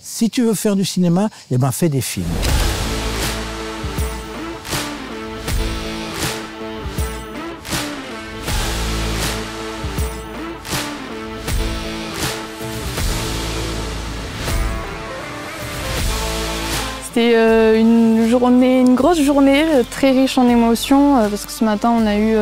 Si tu veux faire du cinéma, eh ben fais des films. C'était une grosse journée, très riche en émotions, parce que ce matin on a eu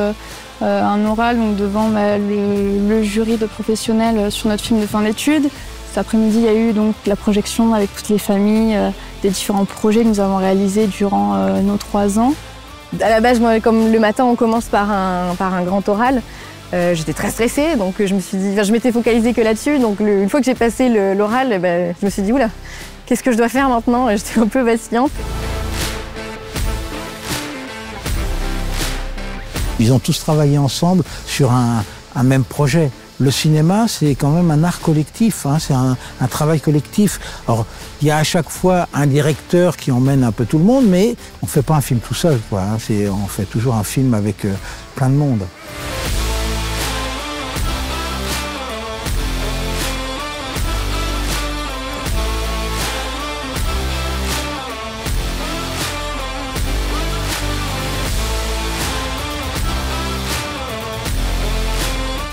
un oral donc, devant le jury de professionnels sur notre film de fin d'études. Cet après-midi, il y a eu donc la projection avec toutes les familles des différents projets que nous avons réalisés durant nos 3 ans. À la base, moi, comme le matin on commence par un grand oral, j'étais très stressée, donc je me suis dit, je m'étais focalisée que là-dessus. Donc une fois que j'ai passé l'oral, je me suis dit oula, qu'est-ce que je dois faire maintenant? J'étais un peu vacillante. Ils ont tous travaillé ensemble sur un même projet. Le cinéma, c'est quand même un art collectif, hein, c'est un travail collectif. Alors, il y a à chaque fois un directeur qui emmène un peu tout le monde, mais on ne fait pas un film tout seul, quoi, hein, on fait toujours un film avec plein de monde.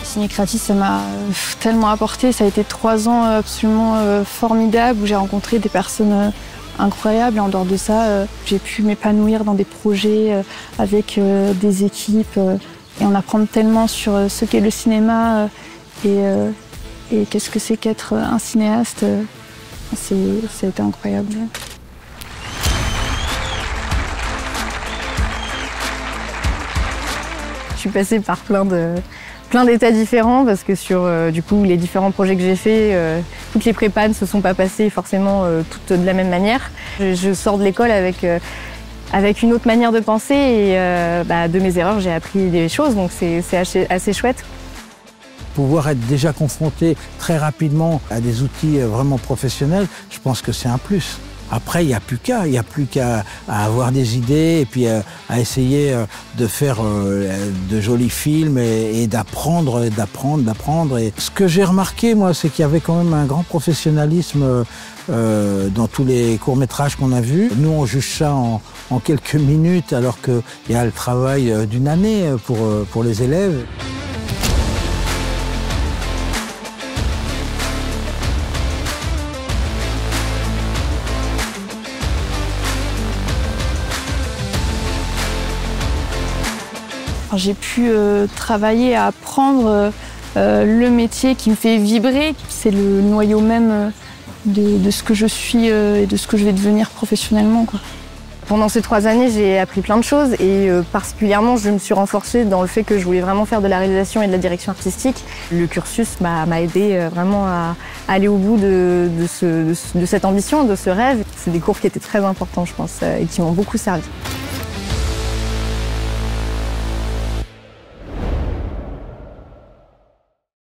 Ciné Créatif, ça m'a tellement apporté. Ça a été 3 ans absolument formidables où j'ai rencontré des personnes incroyables. Et en dehors de ça, j'ai pu m'épanouir dans des projets avec des équipes et en apprendre tellement sur ce qu'est le cinéma et qu'est-ce que c'est qu'être un cinéaste. Ça a été incroyable. Je suis passée par plein d'états différents parce que sur du coup les différents projets que j'ai faits, toutes les prépas ne se sont pas passées forcément toutes de la même manière. Je sors de l'école avec une autre manière de penser et de mes erreurs j'ai appris des choses, donc c'est assez chouette. Pouvoir être déjà confronté très rapidement à des outils vraiment professionnels, je pense que c'est un plus. Après, il n'y a plus qu'à avoir des idées et puis à essayer de faire de jolis films et d'apprendre. Et ce que j'ai remarqué, moi, c'est qu'il y avait quand même un grand professionnalisme dans tous les courts-métrages qu'on a vus. Nous, on juge ça en quelques minutes, alors qu'il y a le travail d'une année pour les élèves. J'ai pu travailler à apprendre le métier qui me fait vibrer. C'est le noyau même de ce que je suis et de ce que je vais devenir professionnellement, quoi. Pendant ces 3 années, j'ai appris plein de choses et particulièrement, je me suis renforcée dans le fait que je voulais vraiment faire de la réalisation et de la direction artistique. Le cursus m'a aidé vraiment à aller au bout de cette ambition, de ce rêve. C'est des cours qui étaient très importants, je pense, et qui m'ont beaucoup servi.